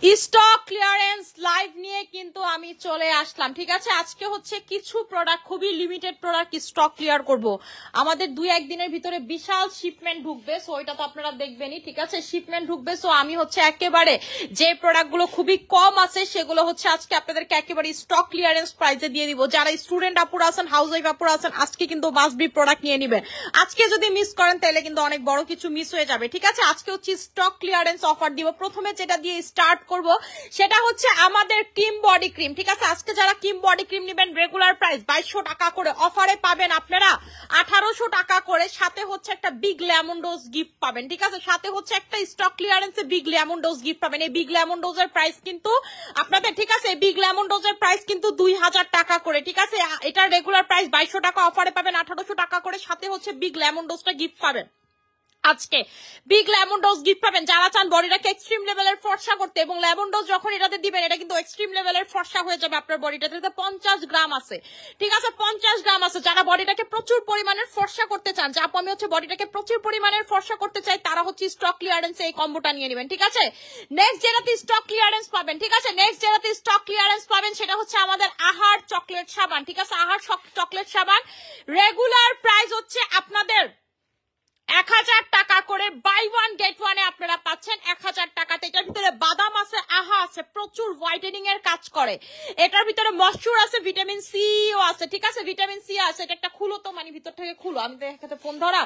Stock clearance live নিয়ে কিন্তু আমি চলে আসলাম। ঠিক আছে, আজকে হচ্ছে কিছু প্রোডাক্ট, খুবই লিমিটেড প্রোডাক্ট স্টক ক্লিয়ার করব। আমাদের 2-1 দিনের ভিতরে বিশাল শিপমেন্ট ঢুকবে, সো এটা তো আপনারা দেখবেনই। ঠিক আছে, শিপমেন্ট ঢুকবে, সো আমি হচ্ছে একেবারে যে প্রোডাক্টগুলো খুবই কম আছে সেগুলো হচ্ছে আজকে আপনাদেরকে একেবারে স্টক ক্লিয়ারেন্স প্রাইসে দিয়ে দিব। যারা স্টুডেন্ট আপুরা আছেন, হাউস ওয়াইফ আপুরা আছেন, আজকে কিন্তু মাস্ট বি প্রোডাক্ট নিয়ে নেবেন। আজকে যদি মিস করেন তাহলে কিন্তু অনেক বড় কিছু মিস হয়ে যাবে। ঠিক আছে, আজকে হচ্ছে স্টক ক্লিয়ারেন্স অফার দিব। প্রথমে যেটা দিয়ে স্টার্ট করব সেটা হচ্ছে আমাদের ক্রিম বডি ক্রিম। ঠিক আছে, আজকে যারা ক্রিম বডি ক্রিম নেবেন রেগুলার প্রাইস 2200 টাকা করে, অফারে পাবেন আপনারা 1800 টাকা করে, সাথে হচ্ছে একটা বিগ লেমন ডোজ গিফট পাবেন। ঠিক আছে, সাথে হচ্ছে একটা স্টক ক্লিয়ারেন্সে বিগ লেমন ডোজ গিফট পাবেন। এই বিগ লেমন ডোজের প্রাইস কিন্তু আপনাদের, ঠিক আছে, বিগ লেমন ডোজের প্রাইস কিন্তু 2000 টাকা করে। ঠিক আছে, এটার রেগুলার প্রাইস 2200 টাকা, অফারে পাবেন 1800 টাকা করে, সাথে হচ্ছে বিগ লেমন ডোজটা গিফট পাবেন। আজকে বিগ লেমন ডোজ গিফট পাবেন যারা চান বডিটাকে এক্সট্রিম লেভেলের ফর্সা করতে, এবং লেমন ডোজ যখন এটাতে দিবেন এটা কিন্তু এক্সট্রিম লেভেলের ফর্সা হয়ে যাবে আপনার বডিটাতে। 50 গ্রাম আছে। ঠিক আছে, 50 গ্রাম আছে। যারা বডিটাকে প্রচুর পরিমাণের ফর্সা করতে চান, যে আপু আমি হচ্ছে বডিটাকে প্রচুর পরিমাণের ফর্সা করতে চাই, তারা হচ্ছে স্টক ক্লিয়ারেন্সে এই কম্বোটা নিয়ে নেবেন। ঠিক আছে, নেক্সট যেটাতে স্টক ক্লিয়ারেন্স পাবেন, ঠিক আছে, নেক্সট যেটাতে স্টক ক্লিয়ারেন্স পাবেন সেটা হচ্ছে আমাদের আহার চকলেট সাবান। ঠিক আছে, আহার চকলেট সাবান রেগুলার প্রাইস হচ্ছে আপনাদের 1000 টাকা করে, বাই ওয়ান গেট ওয়ানে আপনারা পাচ্ছেন 1000 টাকাতে। এটার ভিতরে বাদাম আছে, আহা আছে, প্রচুর হোয়াইটেনিং এর কাজ করে। এটার ভিতরে ময়শ্চার আছে, ভিটামিন সি ও আছে। ঠিক আছে, ভিটামিন সি আছে। এটা একটা খুলো তো, মানে ভিতর থেকে খুলো, আমি দেখাতে ফোন ধরা।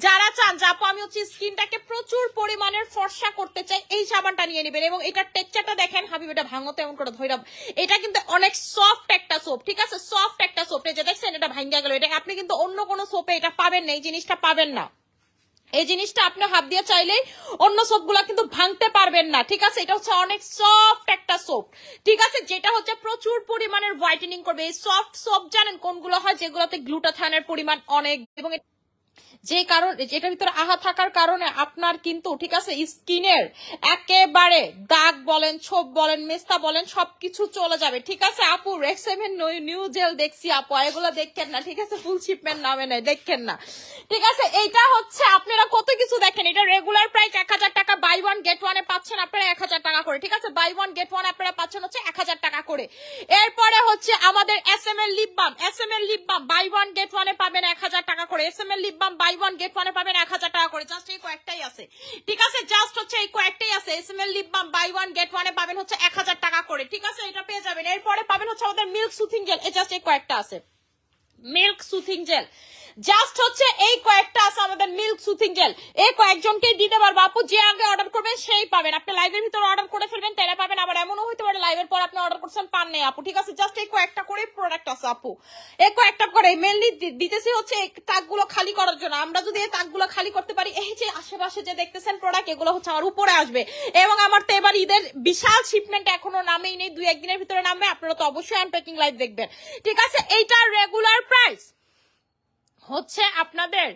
যারা চান যে আপু আমি হচ্ছে স্কিনটাকে প্রচুর পরিমাণের ফর্সা করতে চাই, এই সাবানটা নিয়ে নেবেন। এবং এটার টেক্সচারটা দেখেন হাবিব, এটা ভাঙতে এমন করে ধইরাম, এটা কিন্তু অনেক সফট একটা সোপ। ঠিক আছে, সফট একটা সোপ। এই যে দেখছেন এটা ভাঙ্গা গেল, এটা আপনি কিন্তু অন্য কোনো সোপে এটা পাবেন না, এই জিনিসটা পাবেন না। এই জিনিসটা আপনি হাত দিয়ে চাইলেই অন্য সোপগুলা কিন্তু ভাঙতে পারবেন না। ঠিক আছে, এটা হচ্ছে অনেক সফট একটা সোপ। ঠিক আছে, যেটা হচ্ছে প্রচুর পরিমাণের হোয়াইটেনিং করবে। এই সফট সোপ জানেন কোনগুলো হয়? যেগুলোতে গ্লুটাথায়নের পরিমাণ অনেক, এবং যে কারণ এটার ভিতরে আহা থাকার কারণে আপনার কিন্তু, ঠিক আছে, স্কিনের একেবারে দাগ বলেন, ছোপ বলেন, মেস্তা বলেন, সবকিছু চলে যাবে। ঠিক আছে আপু, রেক্সেমের নিউ জেল দেখছি আপু, এগুলো দেখেন না। ঠিক আছে, ফুল শিপমেন্ট নামে নেই, দেখেন না। ঠিক আছে, এইটা হচ্ছে আপনারা কত কিছু দেখেন। এটা রেগুলার প্রাইস 1000 টাকা, বাই ওয়ান গেট ওয়ানে পাচ্ছেন আপনারা 1000 টাকা করে। ঠিক আছে, বাই ওয়ান গেট ওয়ান আপনারা পাচ্ছেন হচ্ছে 1000 টাকা করে। এরপরে হচ্ছে আমাদের SML lip balm, SML lip balm buy one get ওয়ানে পাবেন 1000 টাকা করে। SML lip balm buy one get ওয়ানে পাবেন 1000 টাকা করে। জাস্ট এই কয়েকটাই আছে। ঠিক আছে, জাস্ট হচ্ছে এই কয়েকটাই আছে। SML lip balm buy one get ওয়ানে পাবেন হচ্ছে 1000 টাকা করে। ঠিক আছে, এটা পেয়ে যাবেন। এরপরে পাবেন হচ্ছে আমাদের মিল্ক সুথিং জেল, এই জাস্ট এই কয়েকটা আছে। মিল্ক সুথিং জেল জাস্ট হচ্ছে এই কয়েকটা আছে আমাদের মিল্ক সুথিং জেল। এই কয়েকজনকে দিতে পারবো আপু, যে আগে অর্ডার করবেন সেই পাবেন। আপনি লাইভের ভিতরে অর্ডার করে ফেলবেন তাহলে পাবেন, আবার এমনও হইতে পারে লাইভের পর আপনি অর্ডার করছেন পান নেই আপু। ঠিক আছে, জাস্ট এই কয়েকটা করে প্রোডাক্ট আছে আপু, এই কয়েকটা করে মেনলি দিতেছি হচ্ছে এই তাকগুলো খালি করার জন্য। আমরা যদি এই তাকগুলো খালি করতে পারি, এই যে আশেপাশে যে দেখতেছেন প্রোডাক্ট, এগুলো হচ্ছে আমার উপরে আসবে। এবং আমার তো এবার ঈদের বিশাল শিপমেন্ট এখনো নামেই নেই, 2-1 দিনের ভিতরে নামবে। আপনারা তো অবশ্যই আনপ্যাকিং লাইভ দেখবেন। ঠিক আছে, এইটার রেগুলার প্রাইস হচ্ছে আপনাদের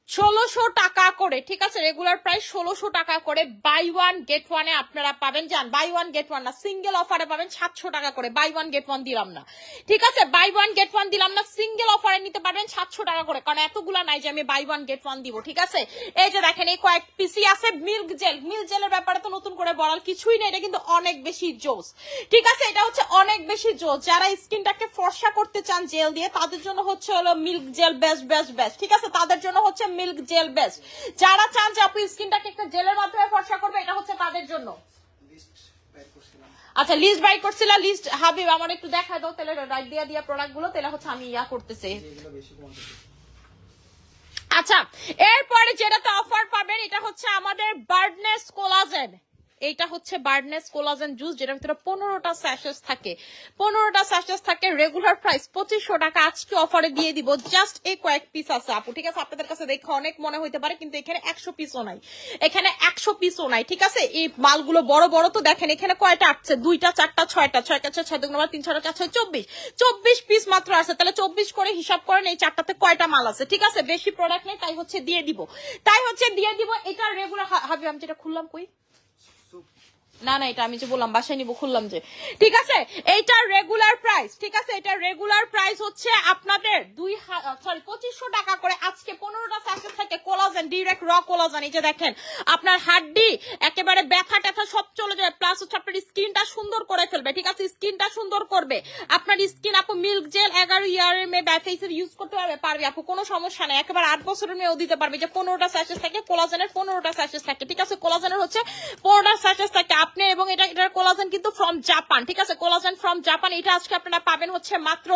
1600 টাকা করে। ঠিক আছে, রেগুলার প্রাইস 1600 টাকা করে, বাই ওয়ান গেট ওয়ানে আপনারা পাবেন। যান, বাই ওয়ান গেট ওয়ান না, সিঙ্গেল অফারে পাবেন 700 টাকা করে। বাই ওয়ান গেট ওয়ান দিলাম না। ঠিক আছে, বাই ওয়ান গেট ওয়ান দিলাম না, সিঙ্গেল অফারে নিতে পারবেন 700 টাকা করে, কারণ এতগুলা নাই যে আমি বাই ওয়ান গেট ওয়ান দিব। ঠিক আছে, এই যে দেখেন এই কয়েক পিসি আছে মিল্ক জেল। মিল্ক জেলের ব্যাপারে তো নতুন করে বলার কিছুই নেই, এটা কিন্তু অনেক বেশি জোস। ঠিক আছে, এটা হচ্ছে অনেক বেশি জোস। যারা স্কিনটাকে ফর্সা করতে চান জেল দিয়ে, তাদের জন্য হচ্ছে হলো milk gel best best best. ঠিক আছে, তাদের জন্য হচ্ছে মিল্ক জেল বেস্ট। যারা চান যে আপু স্কিনটাকে একটা জেলের মাধ্যমে ফর্সা করবে, এটা হচ্ছে তাদের জন্য। আচ্ছা, লিস্ট বাই করছিলা, লিস্ট হাবিব আমার একটু দেখা দাও তাহলে, রাইট দিয়া দিয়া প্রোডাক্ট গুলো, তাহলে হচ্ছে আমি ইয়া করতেছি। আচ্ছা, এরপরে যেটাতে অফার পাবেন এটা হচ্ছে আমাদের বার্ডনেস কোলাজেন। এইটা হচ্ছে বার্ডনেস কোলাজেন জুস, যেটার ভিতরে 15টা স্যাশেস থাকে। 15টা স্যাশেস থাকে, রেগুলার প্রাইস 2500 টাকা, আজকে অফারে দিয়ে দিব। জাস্ট এই কয়েক পিস আছে আপু। ঠিক আছে, আপনাদের কাছে দেখে অনেক মনে হইতে পারে, কিন্তু এখানে 100 পিসও নাই, এখানে 100 পিসও নাই। ঠিক আছে, এই মালগুলো বড় বড় তো দেখেন, এখানে কয়টা আসছে? 2টা 4টা 6টা, 6 কাছে 6 2 3 6 4 6 24 পিস মাত্র আছে। তাহলে 24 করে হিসাব করেন এই চারটাতে কয়টা মাল আছে। ঠিক আছে, বেশি প্রোডাক্ট নেই, তাই হচ্ছে দিয়ে দিব। এটার রেগুলার হাবি আমি যেটা খুললাম কই না না, এটা আমি যে বললাম বাসায় নিব, খুললাম যে, ঠিক আছে। এইটার রেগুলার প্রাইস, ঠিক আছে, এটার রেগুলার প্রাইস হচ্ছে আপনাদের 2500 টাকা করে। আজকে 15টা স্যাচেট থেকে কোলাজেন, ডিরেক্ট র কোলাজেন, এই যে দেখেন আপনার হাড্ডি একেবারে ব্যথা ট্যাথা সব চলে যাবে, প্লাস হচ্ছে আপনার স্কিনটা সুন্দর করে ফেলবে, ঠিক আছে, স্কিনটা সুন্দর করবে আপনার স্কিন। আপু মিল্ক জেল 11 ইয়ারের মেয়ে ফেসের ইউজ করতে পারবে আপু, কোনো সমস্যা নেই, একেবারে 8 বছরের মেয়েও দিতে পারবে। যে 15টা স্যাচেট থেকে কোলাজেনের, 15টা স্যাচেট থাকে, ঠিক আছে, কোলাজেনের হচ্ছে 15টা স্যাচেট থাকে আপনি। এবং এটার কোলাজেন কিন্তু ফ্রম জাপান, ঠিক আছে, কোলাজেন ফ্রম জাপান। এটা আজকে আপনারা পাবেন হচ্ছে মাত্র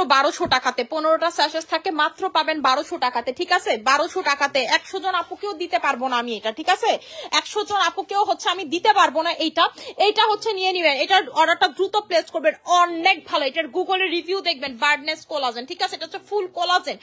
1200 টাকাতে। 15টা স্যাচেট থাকে, মাত্র পাবেন 1200 টাকাতে, ঠিক আছে, 1200 টাকাতে। 100 জন আপুকেও দিতে পারবো না আমি এটা, ঠিক আছে, 100 জন আপুকেও হচ্ছে আমি দিতে পারবো না এইটা হচ্ছে নিয়ে নিবেন। এটার অর্ডারটা দ্রুত প্লেস করবেন, অনেক ভালো। এটার গুগলে রিভিউ দেখবেন, বার্ডনেস কোলাজেন, ঠিক আছে, এটা হচ্ছে ফুল কোলাজেন।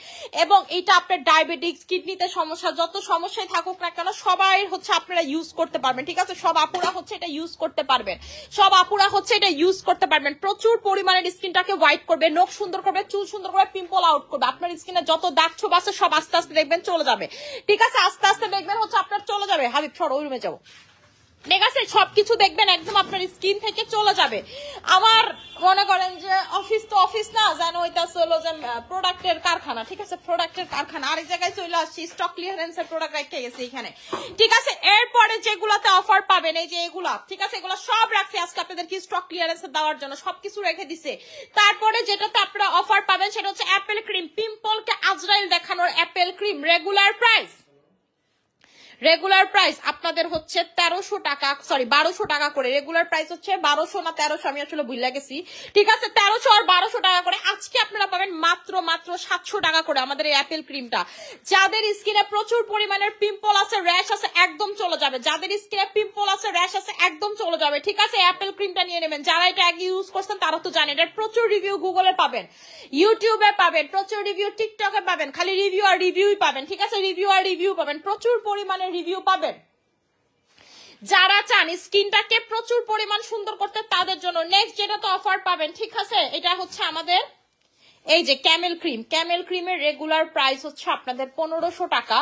এবং এটা আপনার ডায়াবেটিক্স, কিডনিতে সমস্যা, যত সমস্যায় থাকুক না কেন সবাই হচ্ছে আপনারা ইউজ করতে পারবেন, ঠিক আছে, সব আপুরা হচ্ছে এটা ইউজ করতে পারবেন, সব আপুরা হচ্ছে এটা ইউজ করতে পারবেন। প্রচুর পরিমাণে স্কিনটাকে হোয়াইট করবে, নখ সুন্দর করবে, চুল সুন্দর করবে, পিম্পল আউট করবে। আপনার স্কিনে যত দাগ ছোপ আছে সব আস্তে আস্তে দেখবেন চলে যাবে, ঠিক আছে, আস্তে আস্তে দেখবেন হচ্ছে আপনার চলে যাবে। হাবিব সর, ওই রুমে যাবো, ঠিক আছে, সবকিছু দেখবেন একদম আপনার স্কিন থেকে চলে যাবে। আমার মনে করেন যে অফিস তো অফিস না, জানো এটা হলো যে প্রোডাক্টের কারখানা, ঠিক আছে, প্রোডাক্টের কারখানা। আরেক জায়গায় চলে আসছি, স্টক ক্লিয়ারেন্সের প্রোডাক্ট রেখে গেছে এখানে, ঠিক আছে। এরপরে যেগুলাতে অফার পাবেন, এই যে এগুলা, ঠিক আছে, এগুলো সব রাখছি আজকে আপনাদের কি স্টক ক্লিয়ারেন্স দেওয়ার জন্য, সবকিছু রেখে দিছে। তারপরে যেটাতে আপনারা অফার পাবেন সেটা হচ্ছে অ্যাপেল ক্রিম, পিম্পলকে আজরাইল দেখানোর অ্যাপেল ক্রিম। রেগুলার প্রাইস আপনাদের হচ্ছে 1300 টাকা, সরি 1200 টাকা করে। রেগুলার প্রাইস হচ্ছে 1200 না 1300, আমি আসলে ভুলে গেছি, ঠিক আছে, 1300 আর 1200 টাকা করে। আজকে আপনারা পাবেন মাত্র 700 টাকা করে আমাদের এই অ্যাপেল ক্রিমটা। যাদের স্কিনে প্রচুর পরিমাণের পিম্পল আছে, র্যাশ আছে, একদম চলে যাবে। যাদের স্কিনে পিম্পল আছে, র্যাশ আছে, একদম চলে যাবে, ঠিক আছে, অ্যাপেল ক্রিমটা নিয়ে নেবেন। যারা এটা আগে ইউজ করছেন তারা তো জানেন, এটার প্রচুর রিভিউ গুগলে পাবেন, ইউটিউবে পাবেন, প্রচুর রিভিউ টিকটকে পাবেন, খালি রিভিউ আর রিভিউই পাবেন, ঠিক আছে, রিভিউ আর রিভিউ পাবেন, প্রচুর পরিমাণে রিভিউ পাবেন। যারা চান স্কিনটাকে প্রচুর পরিমাণ সুন্দর করতে তাদের জন্য নেক্সট যেটা তো অফার পাবেন, ঠিক আছে, এটা হচ্ছে আমাদের এই যে ক্যামেল ক্রিমের রেগুলার প্রাইস হচ্ছে আপনাদের 1500 টাকা,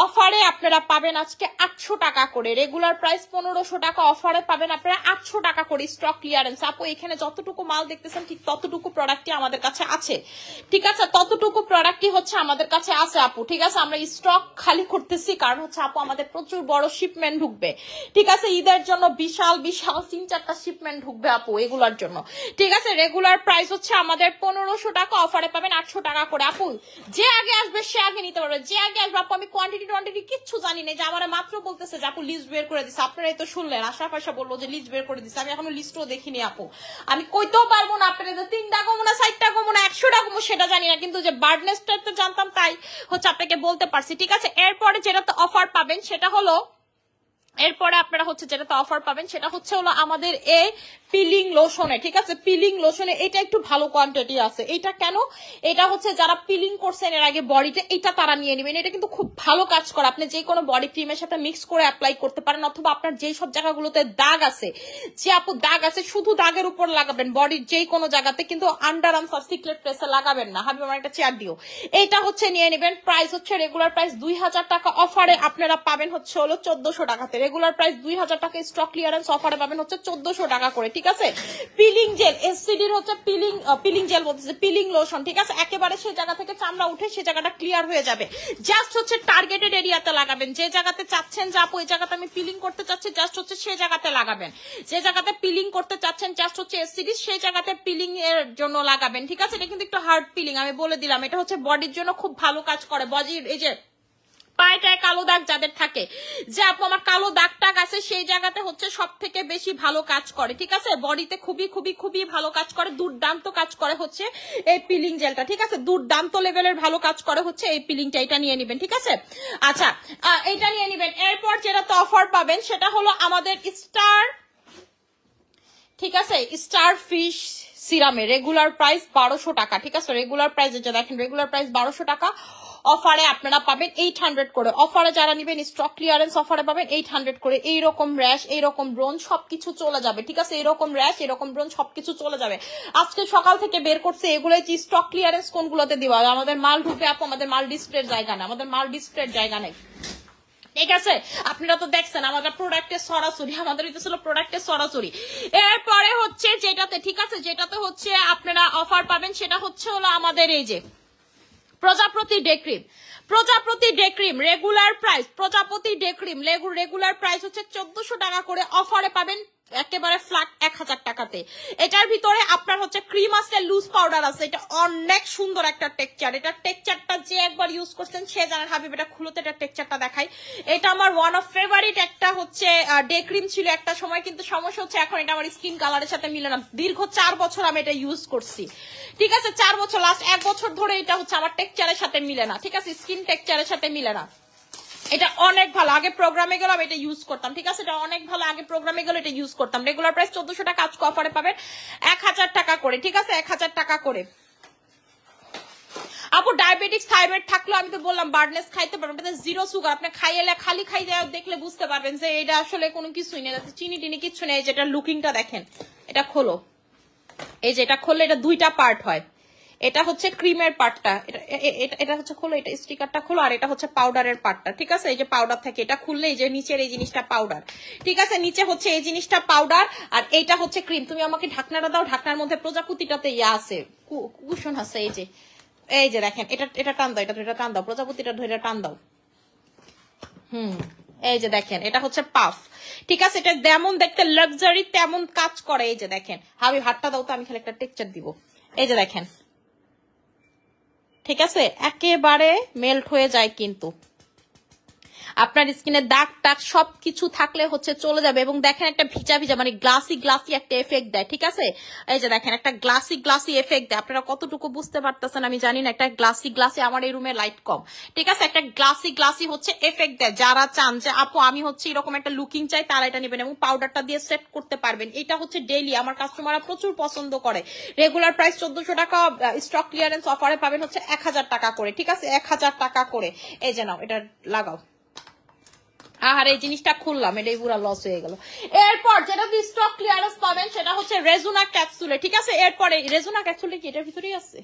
অফারে আপনারা পাবেন আজকে 800 টাকা করে। রেগুলার প্রাইস 1500 টাকা, অফারে পাবেন আপনারা 800 টাকা করে। স্টক ক্লিয়ারেন্স আপু, এখানে যতটুকু মাল দেখতেছেন ঠিক ততটুকু প্রোডাক্টই আমাদের কাছে আছে, ঠিক আছে, ততটুকু প্রোডাক্টই হচ্ছে আমাদের কাছে আছে আপু, ঠিক আছে। আমরা স্টক খালি করতেছি কারণ হচ্ছে আপু আমাদের প্রচুর বড় শিপমেন্ট ঢুকবে, ঠিক আছে, ঈদের জন্য বিশাল 3-4টা শিপমেন্ট ঢুকবে আপু এগুলোর জন্য, ঠিক আছে। রেগুলার প্রাইস হচ্ছে আমাদের 1500 টাকা, অফারে পাবেন 800 টাকা করে। আপু যে আগে আসবে সে আগে নিতে পারবে, যে আগে আসবে। আপু আমি কোয়ান্টিটি কিচ্ছু জানি না, যে আমার মাত্র বলতেছে যে আপু লিস্ট বের করে দিচ্ছে, আপনারাই তো শুনলেন, আশা পয়সা বললো যে লিস্ট বের করে দিচ্ছে, আমি এখনো লিস্টও দেখিনি আপু, আমি কইতেও পারবো না আপনারা যে 3টা কমো না 4টা কমো না 100টা কমো সেটা জানি না, কিন্তু যে বার্ডনেসটা তো জানতাম তাই হচ্ছে আপনাকে বলতে পারছি, ঠিক আছে। এরপরে যেটাতে অফার পাবেন সেটা হলো আমাদের এই পিলিং লোশনে, ঠিক আছে, পিলিং লোশনে এটা একটু ভালো কোয়ান্টিটি আছে। এটা কেন, এটা হচ্ছে যারা পিলিং করছেন এর আগে বডিতে, এটা তারা নিয়ে নেবেন। এটা কিন্তু খুব ভালো কাজ করে, আপনি যে কোনো বডি ক্রিমের সাথে মিক্স করে অ্যাপ্লাই করতে পারেন, অথবা আপনার যেই সব জায়গাগুলোতে দাগ আছে, যে আপু দাগ আছে শুধু দাগের উপর লাগাবেন, বডির যেই কোনো জায়গাতে, কিন্তু আন্ডার আর্মস আর সিক্রেট প্লেসে লাগাবেন না। হাবিব আমার একটা চেয়ার দিও, এইটা হচ্ছে নিয়ে নেবেন। প্রাইস হচ্ছে রেগুলার প্রাইস 2000 টাকা, অফারে আপনারা পাবেন হচ্ছে হলো 1400 টাকাতে। রেগুলার প্রাইস 2000 টাকা, স্টক ক্লিয়ারেন্স অফারে পাবেন হচ্ছে 1400 টাকা করে, ঠিক আছে। পিলিং জেল, এসসিডির হচ্ছে পিলিং জেল বলতেছে, পিলিং লোশন, ঠিক আছে, একেবারে সেই জায়গা থেকে চামড়া উঠে সেই জায়গাটা ক্লিয়ার হয়ে যাবে। জাস্ট হচ্ছে টার্গেটেড এরিয়াতে লাগাবেন, যে জায়গাতে চাচ্ছেন যে আপু এই জায়গাতে আমি পিলিং করতে চাচ্ছি, জাস্ট হচ্ছে সেই জায়গাতে লাগাবেন। যে জায়গাতে পিলিং করতে চাচ্ছেন জাস্ট হচ্ছে এসসিডি, সেই জায়গাতে পিলিং এর জন্য লাগাবেন, ঠিক আছে। এটা কিন্তু একটু হার্ড পিলিং, আমি বলে দিলাম, এটা হচ্ছে বডির জন্য খুব ভালো কাজ করে। বডির এই যে পায়টায় কালো দাগ যাদের থাকে, যে আপু আমার কালো দাগ টাগ আছে, সেই জায়গাতে হচ্ছে সব থেকে বেশি ভালো কাজ করে, ঠিক আছে। বডিতে খুবই খুবই খুবই ভালো কাজ করে, দুর্দান্ত কাজ করে হচ্ছে এই পিলিং জেলটা, ঠিক আছে, দুর্দান্ত লেভেলের ভালো কাজ করে হচ্ছে এই পিলিংটা। এটা নিয়ে নেবেন, ঠিক আছে। আচ্ছা এটা নিয়ে নেবেন। এরপর যেটা তো অফার পাবেন সেটা হলো আমাদের স্টার, ঠিক আছে, স্টার ফিশ সিরামে রেগুলার প্রাইস 1200 টাকা, ঠিক আছে। রেগুলার প্রাইস যেটা দেখেন, রেগুলার প্রাইস 1200 টাকা, অফারে আপনারা পাবেন 800 করে। অফারে যারা নেবেন স্টক ক্লিয়ারেন্স অফারে পাবেন 800 করে। এইরকম র্যাশ, এইরকম ব্রণ সবকিছু চলে যাবে, ঠিক আছে, এরকম র্যাশ এরকম ব্রণ সবকিছু চলে যাবে। আজকে সকাল থেকে বের করছে এগুলো, যে স্টক ক্লিয়ারেন্স কোনগুলোতে দিবা, আমাদের মাল ঢুকে আপু, আমাদের মাল ডিসপ্লের জায়গা না, আমাদের মাল ডিসপ্লের জায়গা নেই। ঠিক আছে, আপনারা তো দেখছেন আমাদের প্রোডাক্টের সরাসরি, আমাদের এটা ছিল প্রোডাক্টের সরাসরি। এরপরে হচ্ছে যেটাতে, ঠিক আছে, যেটাতে হচ্ছে আপনারা অফার পাবেন সেটা হচ্ছে হলো আমাদের এই যে প্রজাপতি ডে ক্রিম। প্রজাপতি ডে ক্রিম রেগুলার প্রাইস, প্রজাপতি ডে ক্রিম রেগুলার প্রাইস হচ্ছে 1400 টাকা করে, অফারে পাবেন একেবারে ফ্ল্যাট 1000 টাকাতে। এটার ভিতরে আপনার হচ্ছে ক্রিম আছে, লুজ পাউডার আছে, এটা অনেক সুন্দর একটা টেক্সচার। এটা টেক্সচারটা যে একবার ইউজ করছেন সে জানেন হাবিব, এটা খুলতে এটা টেক্সচারটা দেখাই। এটা আমার ওয়ান অফ ফেভারিট একটা হচ্ছে ডে ক্রিম ছিল একটা সময়, কিন্তু সমস্যা হচ্ছে এখন এটা আমার স্কিন কালারের সাথে মিলে না। দীর্ঘ 4 বছর আমি এটা ইউজ করছি, ঠিক আছে, 4 বছর, লাস্ট 1 বছর ধরে এটা হচ্ছে আমার টেক্সচারের সাথে মিলে না, ঠিক আছে, স্কিন টেক্সচারের সাথে মিলে না। এটা অনেক ভালো, আগে প্রোগ্রামে গেলাম এটা ইউজ করতাম, ঠিক আছে, এটা অনেক ভালো, আগে প্রোগ্রামে গেলে এটা ইউজ করতাম। রেগুলার প্রাইস 1400 টাকা, আজকে অফারে পাবেন 1000 টাকা করে, ঠিক আছে, 1000 টাকা করে। আপু ডায়াবেটিক্স থাইরয়েড থাকলেও আমি তো বললাম বার্ডনেস খাইতে পারবেন, এটা জিরো সুগার, আপনি খাইলে খালি খাই যায় দেখলে বুঝতে পারবেন যে এটা আসলে কোনো কিছুই নেই, চিনি টিনি কিচ্ছু নেই। যেটা লুকিংটা দেখেন, এটা খোলো, এই যে এটা খুললে এটা 2টা পার্ট হয়, এটা হচ্ছে ক্রিমের পার্টটা, এটা হচ্ছে খোলো, এটা স্টিকারটা খোলো, আর এটা হচ্ছে পাউডারের পার্টটা, ঠিক আছে, এই যে পাউডার থাকে, এটা খুললে এই যে নিচের এই জিনিসটা পাউডার, ঠিক আছে, নিচে হচ্ছে এই জিনিসটা পাউডার, আর এইটা হচ্ছে ক্রিম। তুমি আমাকে ঢাকনাটা দাও, ঢাকনার মধ্যে প্রজাপতিটাতে ইয়া আছে, কুশন আছে, এই যে দেখেন, এটা টান দাও, এটা টান দাও, প্রজাপতিটা ধরে টান দাও, এই যে দেখেন, এটা হচ্ছে পাফ, ঠিক আছে, এটা যেমন দেখতে লাক্সারি তেমন কাজ করে। এই যে দেখেন হাবি, হাতটা দাও তো, আমি খালি একটা টেক্সচার দিব, এই যে দেখেন, ঠিক আছে, একেবারে মেল্ট হয়ে যায়, কিন্তু আপনার স্কিনে দাগ টাগ সবকিছু থাকলে হচ্ছে চলে যাবে। এবং দেখেন একটা ভিজা ভিজা মানে গ্লাসি গ্লাসি একটা এফেক্ট দেয়, ঠিক আছে, এই যে দেখেন একটা গ্লাসি গ্লাসি এফেক্ট দেয়। আপনারা কতটুকু বুঝতে পারতেছেন আমি জানি না, একটা গ্লাসি গ্লাসি, আমার এই রুমে লাইট কম, ঠিক আছে, একটা গ্লাসি গ্লাসি হচ্ছে এফেক্ট দেয়। যারা চান যে আপু আমি হচ্ছে এরকম একটা লুকিং চাই, তারা এটা নেবেন এবং পাউডারটা দিয়ে সেট করতে পারবেন। এটা হচ্ছে ডেইলি, আমার কাস্টমাররা প্রচুর পছন্দ করে। রেগুলার প্রাইস 1400 টাকা, স্টক ক্লিয়ারেন্স অফারে পাবেন হচ্ছে 1000 টাকা করে, ঠিক আছে, 1000 টাকা করে। এই যে নাও, এটা লাগাও। আর এই জিনিসটা খুললাম, এটাই পুরো লস হয়ে গেল। এরপর যেটা স্টক ক্লিয়ারেন্স পাবেন সেটা হচ্ছে রেজুনা ক্যাপসুলে, ঠিক আছে, এরপরে রেজুনা ক্যাপসুলে কি এটার ভিতরেই আছে,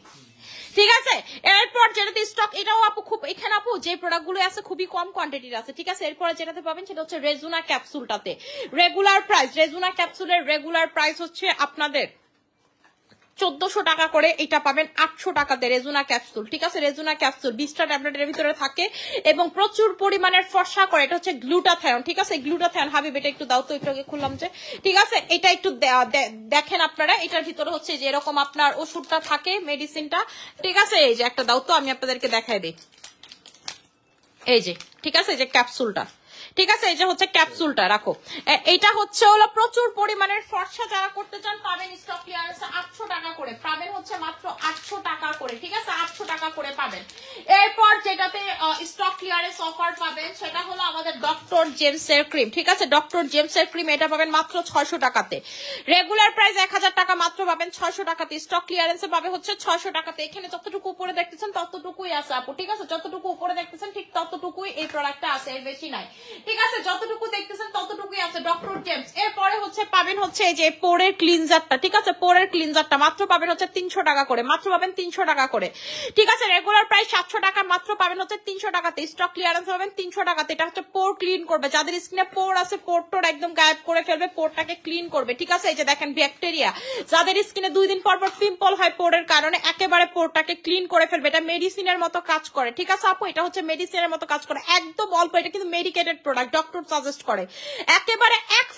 ঠিক আছে। এরপর যেটাতে স্টক, এটাও আপু খুব, এখানে আপু যে প্রোডাক্ট গুলো আছে খুবই কম কোয়ান্টিটির আছে, ঠিক আছে। এরপরে যেটাতে পাবেন সেটা হচ্ছে রেজুনা ক্যাপসুলটাতে রেগুলার প্রাইস, রেজুনা ক্যাপসুলের রেগুলার প্রাইস হচ্ছে আপনাদের 1400 টাকা করে, এটা পাবেন 800 টাকাতে রেজুনা ক্যাপসুল, ঠিক আছে, রেজুনা ক্যাপসুল 20টা ট্যাবলেটের ভিতরে থাকে এবং প্রচুর পরিমাণের ফর্সা করে। এটা হচ্ছে গ্লুটাথায়ন, ঠিক আছে, গ্লুটাথায়ন। হাবিব এটা একটু দাও তো, একটু আগে খুললাম যে, ঠিক আছে, এটা একটু দেখেন আপনারা, এটার ভিতরে হচ্ছে যে এরকম আপনার ওষুধটা থাকে, মেডিসিনটা, ঠিক আছে, এই যে একটা দাও তো, আমি আপনাদেরকে দেখাই দিই, এই যে, ঠিক আছে, এই যে ক্যাপসুলটা, ঠিক আছে, এই যে হচ্ছে ক্যাপসুলটা রাখো। এইটা হচ্ছে হলো প্রচুর পরিমাণের ফর্সা যারা করতে চান পাবেন স্টক ক্লিয়ারেন্সে 800 টাকা করে, পাবেন হচ্ছে মাত্র 800 টাকা করে, ঠিক আছে, 800 টাকা করে পাবেন। এরপর যেটাতে স্টক ক্লিয়ারেন্স অফার পাবেন সেটা হলো আমাদের ডক্টর জেমসের ক্রিম, ঠিক আছে, ডক্টর জেমসের ক্রিম, এটা পাবেন মাত্র 600 টাকাতে। রেগুলার প্রাইস 1000 টাকা, মাত্র পাবেন 600 টাকাতে। স্টক ক্লিয়ারেন্সে পাবে হচ্ছে 600 টাকাতে। এখানে যতটুকু উপরে দেখতেছেন ততটুকুই আছে আপু, ঠিক আছে, যতটুকু উপরে দেখতেছেন ঠিক ততটুকুই এই প্রোডাক্টটা আছে, এর বেশি নাই, ঠিক আছে, যতটুকু দেখতেছেন ততটুকুই আছে ডক্টর জেমস। এরপরে হচ্ছে পাবেন হচ্ছে এই যে পোরের ক্লিনজারটা, ঠিক আছে, পোরের ক্লিনজারটা মাত্র পাবেন হচ্ছে 300 টাকা করে, মাত্র পাবেন 300 টাকা করে, ঠিক আছে। রেগুলার প্রাইস 700 টাকা, মাত্র পাবেন হচ্ছে 300 টাকাতে। স্টক ক্লিয়ারেন্স পাবেন 300 টাকাতে। এটা হচ্ছে পোর ক্লিন করবে, যাদের স্কিনে পোর আছে পোর টোর একদম গায়েব করে ফেলবে, পোরটাকে ক্লিন করবে, ঠিক আছে। এই যে দেখেন ব্যাকটেরিয়া, যাদের স্কিনে 2 দিন পর পর পিম্পল হয় পোরের কারণে, একেবারে পোরটাকে ক্লিন করে ফেলবে। এটা মেডিসিনের মতো কাজ করে, ঠিক আছে আপু, এটা হচ্ছে মেডিসিনের মতো কাজ করে, একদম অল্প, এটা কিন্তু মেডিকেটেড প্রোডাক্ট, ডক্টর সাজেস্ট করে। একেবারে এক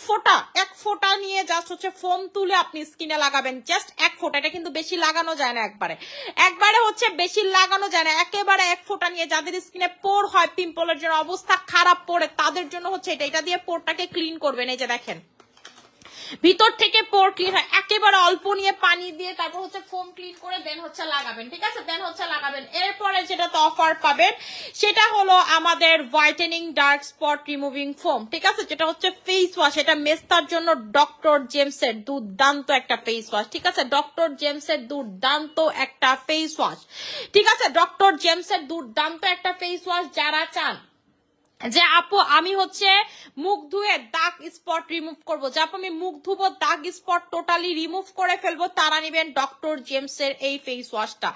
ফোঁটা নিয়ে জাস্ট হচ্ছে ফোম তুলে আপনি স্কিনে লাগাবেন, জাস্ট 1 ফোঁটা, এটা কিন্তু বেশি লাগানো যায় না, একবারে হচ্ছে বেশি লাগানো যায় না, একেবারে 1 ফোঁটা নিয়ে, যাদের স্কিনে পোর হয় পিম্পলের জন্য অবস্থা খারাপ পড়ে তাদের জন্য হচ্ছে এটা দিয়ে পোরটাকে ক্লিন করবেন। এই যে দেখেন ভিতর থেকে পোর ক্লিন হয়, একেবারে অল্প নিয়ে পানি দিয়ে তারপর হচ্ছে ফোম ক্লিন করে দেন হচ্ছে লাগাবেন, ঠিক আছে, দেন হচ্ছে লাগাবেন। এরপরে যেটা তো অফার পাবেন সেটা হলো আমাদের whitening dark spot removing foam, ঠিক আছে, যেটা হচ্ছে ফেস ওয়াশ। এটা মেস্তার জন্য ডক্টর জেমসের দুর্দান্ত একটা ফেস ওয়াশ, ঠিক আছে, ডক্টর জেমসের দুর্দান্ত একটা ফেস ওয়াশ, ঠিক আছে, ডক্টর জেমসের দুর্দান্ত একটা ফেস ওয়াশ। যারা চান যে আপু আমি হচ্ছে মুখ ধুয়ে দাগ স্পট রিমুভ করবো, যে আপু আমি মুখ ধুবো দাগ স্পট টোটালি রিমুভ করে ফেলবো, তারা নিবেন ডক্টর জেমস এর এই ফেস ওয়াশটা।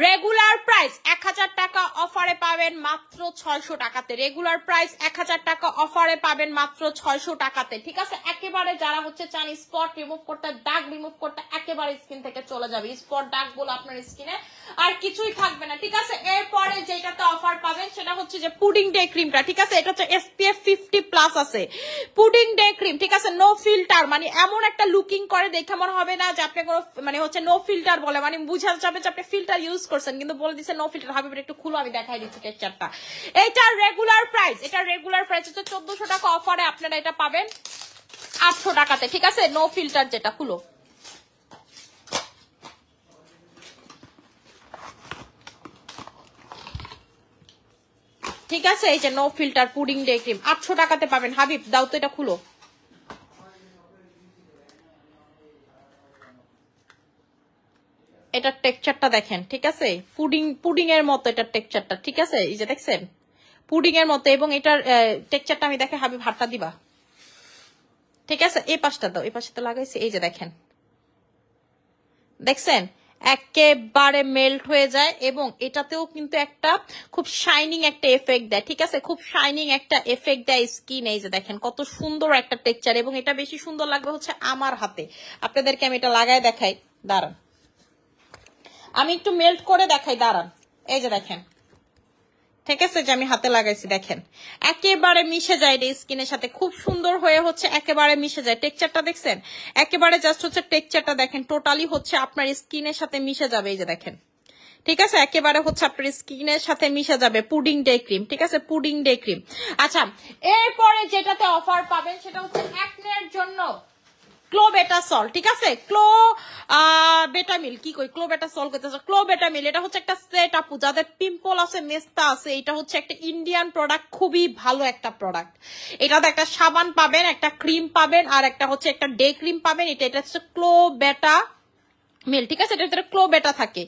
রেগুলার প্রাইস 1000 টাকা, অফারে পাবেন মাত্র 600 টাকাতে। রেগুলার প্রাইস 1000 টাকা, অফারে পাবেন মাত্র 600 টাকাতে। ঠিক আছে, একেবারে যারা হচ্ছে চান স্পট রিমুভ করতে, দাগ রিমুভ করতে, একেবারে স্কিন থেকে চলে যাবে স্পট দাগ গুলো আপনার স্কিনে আর কিছুই থাকবে না। ঠিক আছে, এরপরে যেটাতে অফার পাবেন সেটা হচ্ছে যে পুডিং ডে ক্রিমটা। ঠিক আছে, এটা হচ্ছে SPF 50+ আছে পুডিং ডে ক্রিম। ঠিক আছে, নো ফিল্টার, মানে এমন একটা লুকিং করে দেখে মনে হবে না যে আপনি কোনো মানে হচ্ছে নো ফিল্টার বলে, মানে বুঝা যাবে যে আপনি ফিল্টার ইউজ করছেন কিন্তু বলে দিচ্ছে নো ফিল্টার। হাবিব একটু খুলো, আমি দেখাই দিচ্ছি টেক্সচারটা। এটা রেগুলার প্রাইস, এটা রেগুলার প্রাইস হচ্ছে 1400 টাকা, অফারে আপনারা এটা পাবেন 800 টাকাতে। ঠিক আছে, নো ফিল্টার যেটা, খুলো। ঠিক আছে, এই যে no filter pudding day cream 800 টাকাতে পাবেন। হাবিব দাও তো, এটা খুলো। এটার টেক্সচারটা দেখেন। ঠিক আছে, পুডিং এর মতো এটার টেক্সচারটা। ঠিক আছে, এই যে দেখছেন পুডিং এর মতো, এবং এটার টেক্সচারটা আমি দেখে হাবিব হাতটা দিবা। ঠিক আছে, এই পাশটা দাও, এই পাশে তো লাগাইছি, এই যে দেখেন, দেখছেন একেবারে মেল্ট হয়ে যায়, এবং এটাতেও কিন্তু একটা খুব শাইনিং একটা এফেক্ট দেয়। ঠিক আছে, খুব শাইনিং একটা এফেক্ট দেয় স্কিন। এই যে দেখেন কত সুন্দর একটা টেক্সচার, এবং এটা বেশি সুন্দর লাগবে হচ্ছে আমার হাতে। আপনাদেরকে আমি এটা লাগায় দেখাই, দাঁড়ান আমি একটু মেল্ট করে দেখাই, দাঁড়ান। এই যে দেখেন, ঠিক আছে, যে আমি হাতে লাগাইছি, দেখেন একেবারে মিশে যায় এটা স্কিনের সাথে, খুব সুন্দর হয়ে হচ্ছে একেবারে মিশে যায়। টেক্সচারটা দেখছেন, একেবারে জাস্ট হচ্ছে টেক্সচারটা দেখেন, টোটালি হচ্ছে আপনার স্কিনের সাথে মিশে যাবে। এই যে দেখেন, ঠিক আছে, একেবারে হচ্ছে আপনার স্কিনের সাথে মিশে যাবে পুডিং ডে ক্রিম। ঠিক আছে, পুডিং ডে ক্রিম। আচ্ছা, এরপরে যেটাতে অফার পাবেন সেটা হচ্ছে অ্যাকনের জন্য ক্লোবেটাসল। ঠিক আছে, বেটামিল, কি কই ক্লোবেটাসল কইতেছে, ক্লোবেটামিল। এটা হচ্ছে একটা সেট আপু, যাদের পিম্পল আছে, মেস্তা আছে, এটা হচ্ছে একটা ইন্ডিয়ান প্রোডাক্ট, খুবই ভালো একটা প্রোডাক্ট। এটাতে একটা সাবান পাবেন, একটা ক্রিম পাবেন, আর একটা হচ্ছে একটা ডে ক্রিম পাবেন। এটা হচ্ছে ক্লোবেটা মিল। ঠিক আছে, এটার ভিতরে ক্লোবেটা থাকে।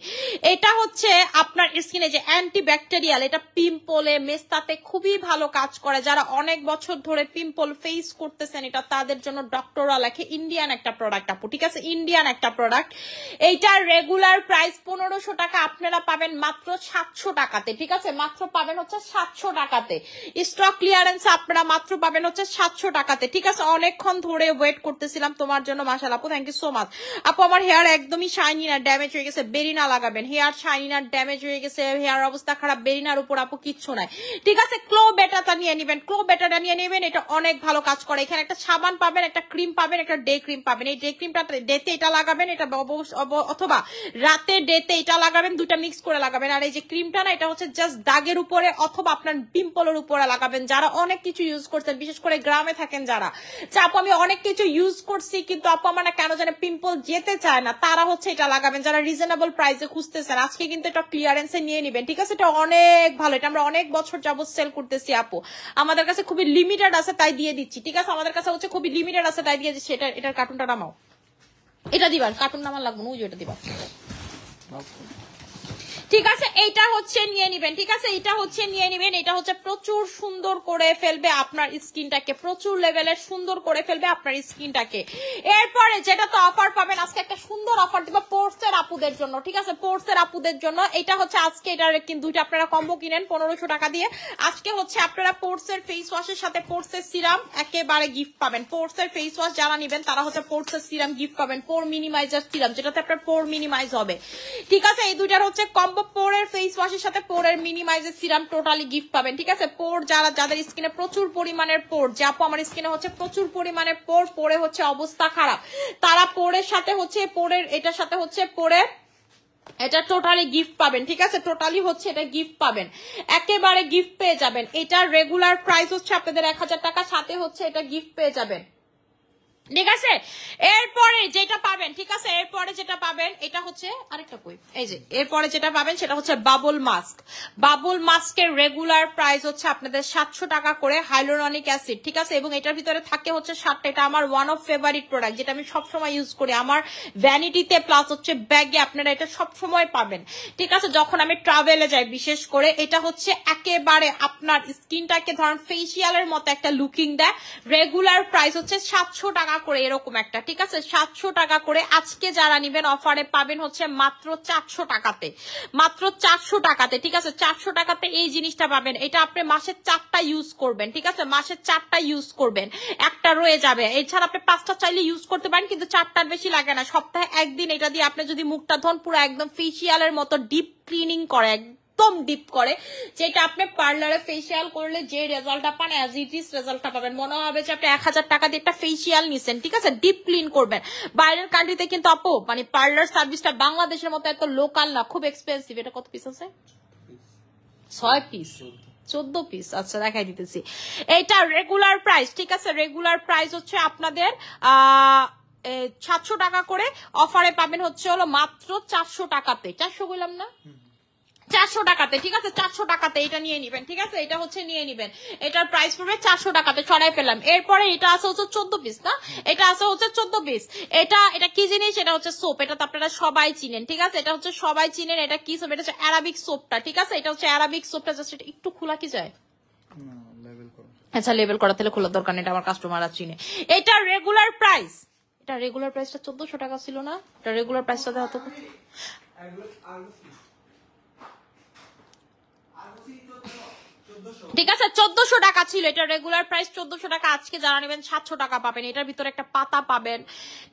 এটা হচ্ছে আপনার স্কিনে যে অ্যান্টিব্যাকটেরিয়াল, এটা পিম্পলে মেস্তাতে খুবই ভালো কাজ করে। যারা অনেক বছর ধরে পিম্পল ফেস করতেছেন, এটা তাদের জন্য ডক্টররা লেখে ইন্ডিয়ান একটা প্রোডাক্ট আপু। ঠিক আছে, ইন্ডিয়ান একটা প্রোডাক্ট। এইটার রেগুলার প্রাইস 1500 টাকা, আপনারা পাবেন মাত্র 700 টাকাতে। ঠিক আছে, মাত্র পাবেন হচ্ছে 700 টাকাতে। স্টক ক্লিয়ারেন্স আপনারা মাত্র পাবেন হচ্ছে 700 টাকাতে। ঠিক আছে, অনেকক্ষণ ধরে ওয়েট করতেছিলাম তোমার জন্য, মাশাআল্লাহ আপু, থ্যাংক ইউ সো মাচ আপু। আমার হেয়ার একদমই শাইনি না, ড্যামেজ হয়ে গেছে, বেরিনা লাগাবেন। হেয়ার শাইনি না, ড্যামেজ হয়ে গেছে, হেয়ার অবস্থা খারাপ, বেরিনার উপর আপু কিচ্ছু নাই। ঠিক আছে, ক্লো বেটাটা নিয়ে নেবেন, ক্লো বেটাটা নিয়ে নেবেন, এটা অনেক ভালো কাজ করে। এখানে একটা সাবান পাবেন, একটা ক্রিম পাবেন, একটা ডে ক্রিম পাবেন। এই ডে ক্রিমটা ডেতে এটা লাগাবেন, এটা অথবা রাতে ডেতে এটা লাগাবেন, দুটা মিক্স করে লাগাবেন। আর এই যে ক্রিমটা না, এটা হচ্ছে জাস্ট দাগের উপরে অথবা আপনার পিম্পলের উপরে লাগাবেন। যারা অনেক কিছু ইউজ করছেন, বিশেষ করে গ্রামে থাকেন যারা, আপু আমি অনেক কিছু ইউজ করছি কিন্তু আপু আমার না কেন জানে পিম্পল যেতে চায় না, তারা হচ্ছে এটা লাগাবেন। যারা রিজনেবল প্রাইসে খুঁজতেছেন, আজকে কিন্তু এটা ক্লিয়ারেন্সে নিয়ে নেবেন। ঠিক আছে, এটা অনেক ভালো, এটা আমরা অনেক বছর যাবত সেল করতেছি আপু, আমাদের কাছে খুবই লিমিটেড আছে তাই দিয়ে দিচ্ছি। ঠিক আছে, আমাদের কাছে হচ্ছে খুবই লিমিটেড আছে তাই দিয়ে দিচ্ছি। এটার কার্টুনটা নামাও, এটা দিবার কার্টুন নামার লাগবে না, ওই যে এটা দিবা। ঠিক আছে, এইটা হচ্ছে নিয়ে নিবেন। ঠিক আছে, এটা হচ্ছে নিয়ে নিবেন। এটা হচ্ছে প্রচুর সুন্দর করে ফেলবে আপনার স্কিনটাকে, প্রচুর লেভেলের সুন্দর করে ফেলবে আপনার স্কিনটাকে। এরপরে যেটা তো অফার পাবেন, আজকে একটা সুন্দর অফার দিব পোর্সের আপুদের জন্য। ঠিক আছে, পোর্সের আপুদের জন্য এটা হচ্ছে আজকে, এটার দুইটা আপনারা কম্বো কিনেন 1500 টাকা দিয়ে। আজকে হচ্ছে আপনারা পোর্সের ফেস ওয়াশের সাথে পোর্সের সিরাম একেবারে গিফট পাবেন। পোর্সের ফেস ওয়াশ যারা নিবেন তারা হচ্ছে পোর্সের সিরাম গিফট পাবেন, পোর মিনিমাইজার সিরাম, যেটাতে আপনার পোর মিনিমাইজ হবে। ঠিক আছে, এই দুইটার হচ্ছে কম্বো, পোরের ফেস ওয়াশের সাথে পোরের মিনিমাইজার সিরাম টোটালি গিফট পাবেন। ঠিক আছে, পোর যাদের স্কিনে প্রচুর পরিমাণের পোর, যে আপু আমার স্কিনে হচ্ছে প্রচুর পরিমাণের পোর, পোরে হচ্ছে অবস্থা খারাপ, তারা পোরের সাথে হচ্ছে পোরের এটার সাথে হচ্ছে পোরের এটা টোটালি গিফট পাবেন। ঠিক আছে, টোটালি হচ্ছে এটা গিফট পাবেন, একেবারে গিফট পেয়ে যাবেন। এটার রেগুলার প্রাইস হচ্ছে আপনাদের 1000 টাকা, সাথে হচ্ছে এটা গিফট পেয়ে যাবেন। ঠিক আছে, এরপরে যেটা পাবেন, ঠিক আছে, এরপরে যেটা পাবেন এটা হচ্ছে আরেকটা কই, এই যে এরপরে যেটা পাবেন সেটা হচ্ছে বাবল মাস্ক। বাবল মাস্কের রেগুলার প্রাইস হচ্ছে আপনাদের 700 টাকা করে, হাইলোরনিক অ্যাসিড, ঠিক আছে, এবং এটার ভিতরে থাকে হচ্ছে 7টা। এটা আমার ওয়ান অফ ফেভারিট প্রোডাক্ট, যেটা আমি সবসময় ইউজ করি আমার ভ্যানিটিতে প্লাস হচ্ছে ব্যাগে, আপনারা এটা সবসময় পাবেন, ঠিক আছে, যখন আমি ট্রাভেলে যাই বিশেষ করে। এটা হচ্ছে একেবারে আপনার স্কিনটাকে ধরেন ফেসিয়ালের মতো একটা লুকিং দেয়। রেগুলার প্রাইস হচ্ছে 700 টাকা করে, এরকম একটা, ঠিক আছে, 700 টাকা করে। আজকে যারা নিবেন অফারে পাবেন হচ্ছে মাত্র 400 টাকাতে, মাত্র 400 টাকাতে, ঠিক আছে, 400 টাকাতে এই জিনিসটা পাবেন। এটা আপনি মাসে 4টা ইউজ করবেন, ঠিক আছে, মাসে 4টা ইউজ করবেন, একটা রয়ে যাবে। এছাড়া আপনি 5টা চাইলে ইউজ করতে পারেন, কিন্তু 4টার বেশি লাগে না। সপ্তাহে একদিন এটা দিয়ে আপনি যদি মুখটা ধন, পুরো একদম ফেসিয়ালের মতো ডিপ ক্লিনিং করে, একদম ডিপ করে, যেটা আপনি পার্লারে ফেসিয়াল করলে যে রেজাল্টটা পান অ্যাজ ইট ইজ রেজাল্টটা পাবেন। মনে হবে যে আপনি 1000 টাকা দিয়ে একটা ফেসিয়াল নিছেন, ঠিক আছে, ডিপ ক্লিন করবেন। বাইরের কান্ট্রিতে কিন্তু আপু মানে পার্লার সার্ভিসটা বাংলাদেশের মতো এত লোকাল না, খুব এক্সপেন্সিভ। এটা কত পিস আছে? 6 পিস, 14 পিস। আচ্ছা দেখাই দিতেছি। এটা রেগুলার প্রাইস, ঠিক আছে, রেগুলার প্রাইস হচ্ছে আপনাদের 700 টাকা করে, অফারে পাবেন হচ্ছে হলো মাত্র 400 টাকাতে। 400 বললাম না, 400 টাকাতে, ঠিক আছে, 400 টাকাতে এটা নিয়ে নিবেন, ঠিক আছে, এটা হচ্ছে নিয়ে নিবেন। এটার প্রাইস পড়বে 400 টাকাতে, ছড়াই ফেলাম। এরপরে এটা আছে হচ্ছে 14 পিস, না, এটা আছে হচ্ছে 14 পিস। এটা কি জিনিস? এটা হচ্ছে সোপ। এটা তো আপনারা সবাই চিনেন, ঠিক আছে, এটা হচ্ছে সবাই চিনেন। এটা কি সোপ? এটা হচ্ছে অ্যারাবিক সোপটা, ঠিক আছে, এটা হচ্ছে অ্যারাবিক সোপটা। জাস্ট এটা একটু খোলা কি যায়? আচ্ছা লেবেল করা, তাহলে খোলার দরকার নেই, এটা আমার কাস্টমাররা চিনে। এটা রেগুলার প্রাইস, এটা রেগুলার প্রাইসটা 1400 টাকা ছিল না? এটা রেগুলার প্রাইসটা হতো ঠিক আছে 1400 টাকা ছিল, এটা রেগুলার প্রাইস 1400 টাকা। আজকে যারা নেবেন 700 টাকা পাবেন। এটার ভিতরে একটা পাতা পাবেন,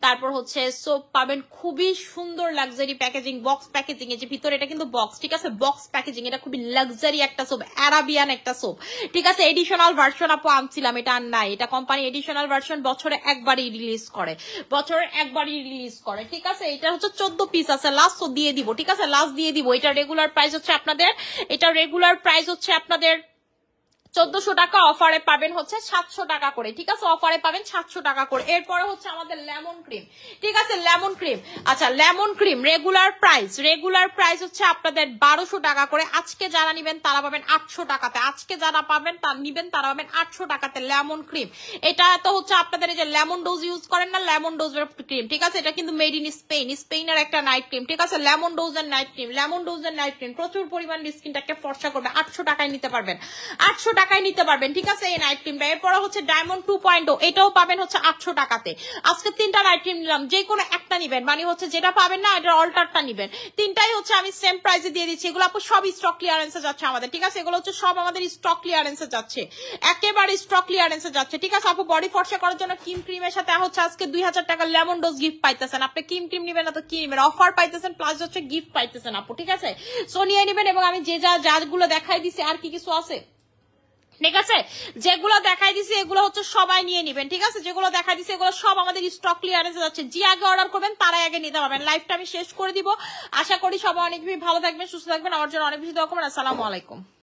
তারপর হচ্ছে সোপ পাবেন, খুবই সুন্দর লাক্সারি প্যাকেজিং, বক্স প্যাকেজিং। এই যে ভিতরে এটা কিন্তু বক্স, ঠিক আছে, বক্স প্যাকেজিং। এটা খুবই লাক্সারি একটা সোপ, অ্যারাবিয়ান একটা সোপ, ঠিক আছে। এডিশনাল ভার্সন আপু আনছিলাম, এটা আর নাই। এটা কোম্পানি এডিশনাল ভার্সন বছরে একবারই রিলিজ করে, বছরে একবারই রিলিজ করে, ঠিক আছে। এটা হচ্ছে 14 পিস আছে, লাস্ট তো দিয়ে দিব, ঠিক আছে, লাস্ট দিয়ে দিব। এটা রেগুলার প্রাইস হচ্ছে আপনাদের, এটা রেগুলার প্রাইস হচ্ছে আপনাদের 1400 টাকা, অফারে পাবেন হচ্ছে 700 টাকা করে, ঠিক আছে, অফারে পাবেন 700 টাকা করে। এরপরে হচ্ছে আমাদের লেমন ক্রিম, ঠিক আছে, লেমন ক্রিম। আচ্ছা লেমন ক্রিম রেগুলার প্রাইস হচ্ছে আপনাদের 1200 টাকা করে। আজকে যারা নিবেন তারা পাবেন 800 টাকাতে, আজকে যারা পাবেন তারা নিবেন তারা পাবেন 800 টাকাতে লেমন ক্রিম। এটা তো হচ্ছে আপনাদের এই যে লেমন ডোজ ইউজ করেন না, লেমন ডোজের ক্রিম, ঠিক আছে, এটা কিন্তু মেড ইন স্পেনের একটা নাইট ক্রিম, ঠিক আছে, লেমন ডোজের নাইট ক্রিম, লেমন ডোজের নাইট ক্রিম প্রচুর পরিমাণ স্কিনটাকে ফর্সা করবে। 800 টাকায় নিতে পারবেন, 800 টাকায় নিতে পারবেন, ঠিক আছে, এই নাইট ক্রিমটা। এরপরে হচ্ছে ডায়মন্ড 2.0, এটাও পাবেন হচ্ছে 800 টাকাতে। আজকে 3টা নাইট ক্রিম নিলাম, যে কোনো একটা নিবেন, মানে হচ্ছে যেটা পাবেন না এটার অল্টারটা নিবেন। 3টাই হচ্ছে আমি সেম প্রাইসে দিয়ে দিচ্ছি। এগুলো আপু সব স্টক ক্লিয়ারেন্সে যাচ্ছে আমাদের, ঠিক আছে, এগুলো হচ্ছে সব আমাদের স্টক ক্লিয়ারেন্সে যাচ্ছে, একেবারে স্টক ক্লিয়ারেন্সে যাচ্ছে, ঠিক আছে। আপু বডি ফর্সা করার জন্য কিম ক্রিমের সাথে হচ্ছে আজকে 2000 টাকা লেমন ডোজ গিফট পাইতেছেন। আপনি কিম ক্রিম নিবেন না তো কি নিবেন, অফার পাইতেছেন প্লাস হচ্ছে গিফট পাইতেছেন আপু, ঠিক আছে, সো নিয়ে নিবেন। এবং আমি যে যাগুলো দেখাই দিছি, আর কি কিছু আছে, ঠিক আছে, যেগুলো দেখাই দিছি এগুলো হচ্ছে সবাই নিয়ে নিবেন, ঠিক আছে, যেগুলো দেখাই দিছি এগুলো সব আমাদের স্টক ক্লিয়ারেন্সে যাচ্ছে। যে আগে অর্ডার করবেন তারাই আগে নিতে পারবেন। লাইভটা আমি শেষ করে দিব, আশা করি সবাই অনেক ভালো থাকবেন, সুস্থ থাকবেন, আমার জন্য অনেক বেশি দোয়া করবেন। আসসালামু আলাইকুম।